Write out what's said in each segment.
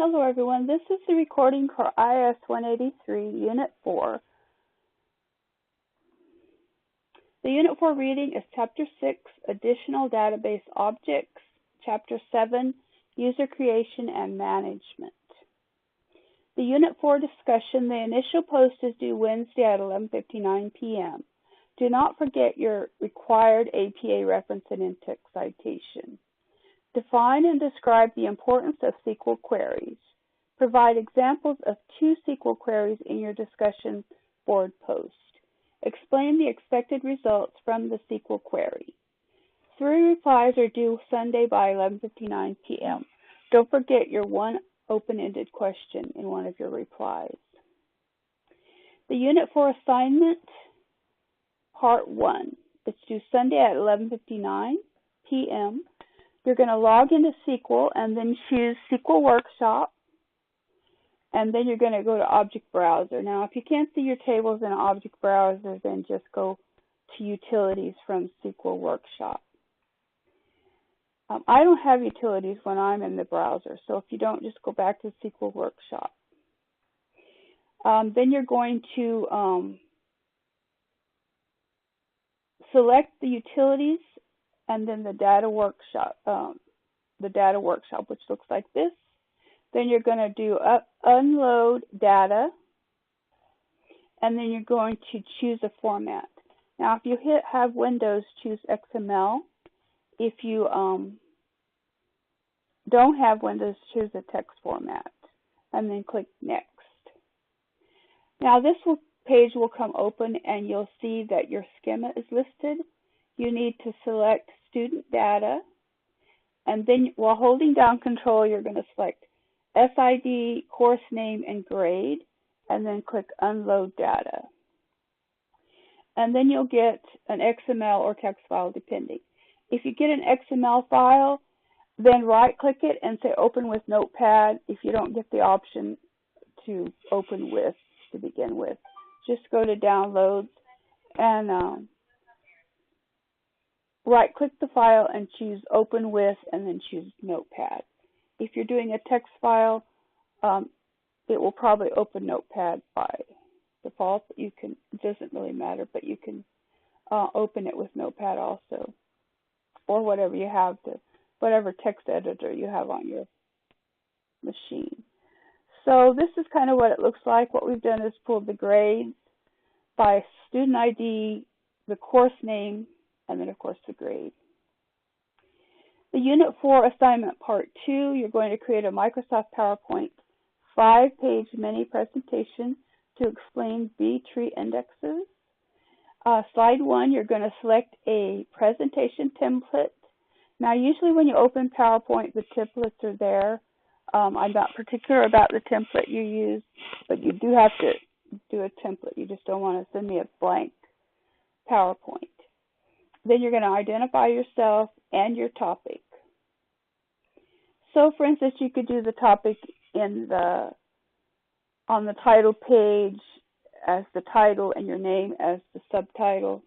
Hello everyone, this is the recording for IS183 Unit 4. The Unit 4 reading is Chapter 6, Additional Database Objects, Chapter 7, User Creation and Management. The Unit 4 discussion, the initial post is due Wednesday at 11:59 p.m. Do not forget your required APA reference and in-text citation. Define and describe the importance of SQL queries. Provide examples of 2 SQL queries in your discussion board post. Explain the expected results from the SQL query. 3 replies are due Sunday by 11:59 p.m. Don't forget your one open-ended question in one of your replies. The Unit 4 assignment, Part 1. It's due Sunday at 11:59 p.m. You're going to log into SQL and then choose SQL Workshop, and then you're going to go to Object Browser. Now, if you can't see your tables in Object Browser, then just go to Utilities from SQL Workshop. I don't have utilities when I'm in the browser, so if you don't, just go back to SQL Workshop. Then you're going to select the utilities and then the data workshop, which looks like this. Then you're going to do unload data, and then you're going to choose a format. Now, if you have Windows, choose XML. If you don't have Windows, choose a text format, and then click Next. Now, this page will come open, and you'll see that your schema is listed. You need to select student data, and then while holding down Control, you're going to select SID, course name, and grade, and then click Unload Data. And then you'll get an XML or text file depending. If you get an XML file, then right-click it and say Open with Notepad if you don't get the option to open with to begin with. Just go to Downloads and right-click the file and choose Open With, and then choose Notepad. If you're doing a text file, it will probably open Notepad by default. It doesn't really matter, but you can open it with Notepad also, or whatever you have whatever text editor you have on your machine. So this is kind of what it looks like. What we've done is pulled the grades by student ID, the course name, and then, of course, the grade. The Unit 4 assignment Part 2, you're going to create a Microsoft PowerPoint 5-page mini presentation to explain B-tree indexes. Slide 1, you're going to select a presentation template. Now, usually when you open PowerPoint, the templates are there. I'm not particular about the template you use, but you do have to do a template. You just don't want to send me a blank PowerPoint. Then you're going to identify yourself and your topic. So, for instance, you could do the topic on the title page as the title and your name as the subtitle.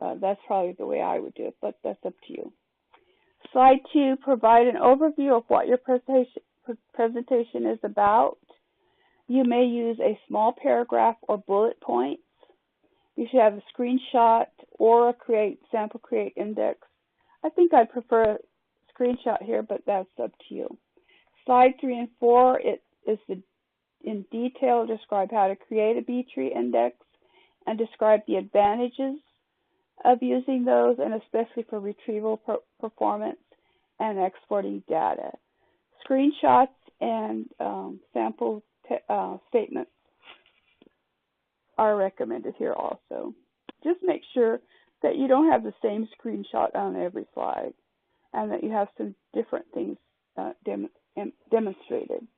That's probably the way I would do it, but that's up to you. Slide 2, provide an overview of what your presentation is about. You may use a small paragraph or bullet points. You should have a screenshot or a sample create index. I think I prefer a screenshot here, but that's up to you. Slide 3 and 4, it is in detail describe how to create a B-tree index and describe the advantages of using those, and especially for retrieval performance and exporting data. Screenshots and sample statements are recommended here also. Just make sure that you don't have the same screenshot on every slide and that you have some different things demonstrated.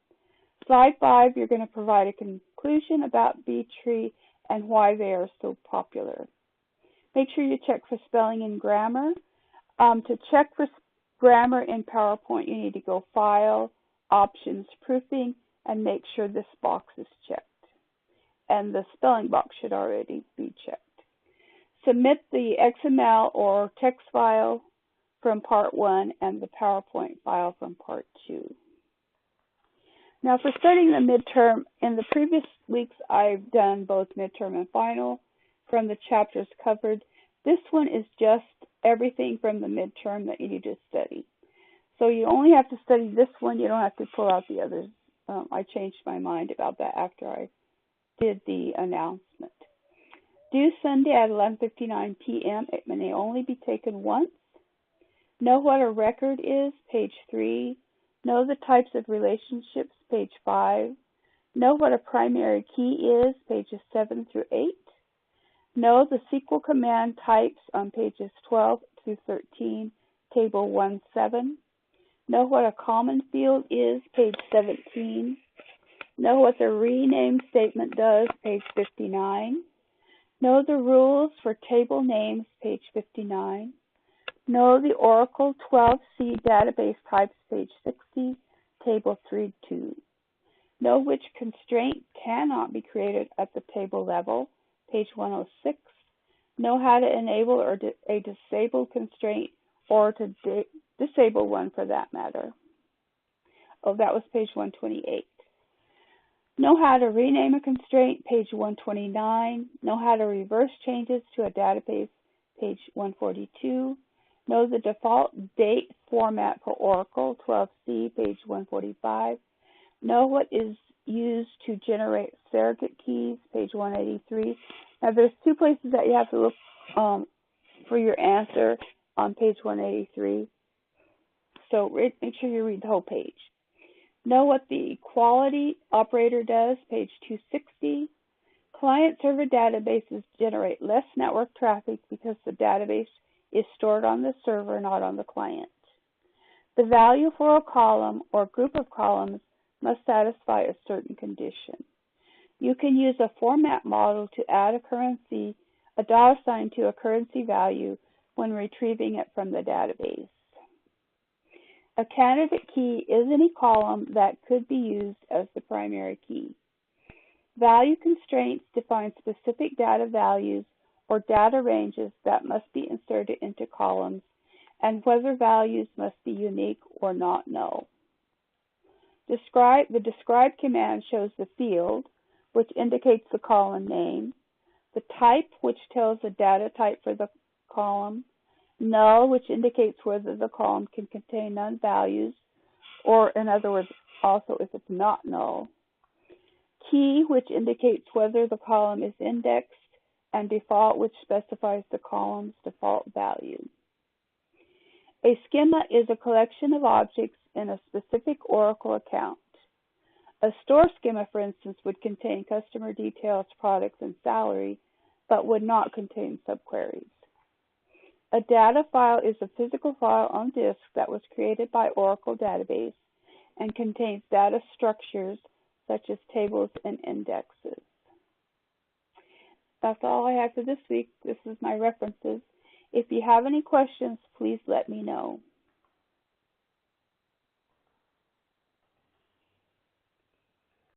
Slide 5, you're going to provide a conclusion about B-tree and why they are so popular. Make sure you check for spelling and grammar. To check for grammar in PowerPoint, you need to go File, Options, Proofing, and make sure this box is checked. And the spelling box should already be checked. Submit the XML or text file from Part 1 and the PowerPoint file from Part 2. Now for studying the midterm, in the previous weeks I've done both midterm and final from the chapters covered. This one is just everything from the midterm that you need to study. So you only have to study this one. You don't have to pull out the others. I changed my mind about that after I did the announcement. Due Sunday at 11:59 p.m. It may only be taken once. Know what a record is, page 3. Know the types of relationships, page 5. Know what a primary key is, pages 7 through 8. Know the SQL command types on pages 12 through 13, table 1-7. Know what a common field is, page 17. Know what the rename statement does, page 59. Know the rules for table names, page 59. Know the Oracle 12c database types, page 60, table 3-2. Know which constraint cannot be created at the table level, page 106. Know how to enable or a disable constraint or to disable one for that matter. Oh, that was page 128. Know how to rename a constraint, page 129. Know how to reverse changes to a database, page 142. Know the default date format for Oracle 12c, page 145. Know what is used to generate surrogate keys, page 183. Now there's two places that you have to look for your answer on page 183. So make sure you read the whole page. Know what the equality operator does, page 260. Client-server databases generate less network traffic because the database is stored on the server, not on the client. The value for a column or group of columns must satisfy a certain condition. You can use a format model to add a dollar sign to a currency value when retrieving it from the database. A candidate key is any column that could be used as the primary key. Value constraints define specific data values or data ranges that must be inserted into columns and whether values must be unique or not null. The describe command shows the field, which indicates the column name, the type, which tells the data type for the column, null, which indicates whether the column can contain none values, or in other words, also if it's not null, key, which indicates whether the column is indexed, and default, which specifies the column's default value. A schema is a collection of objects in a specific Oracle account. A store schema, for instance, would contain customer details, products, and salary, but would not contain subqueries. A data file is a physical file on disk that was created by Oracle Database and contains data structures such as tables and indexes. That's all I have for this week. This is my references. If you have any questions, please let me know.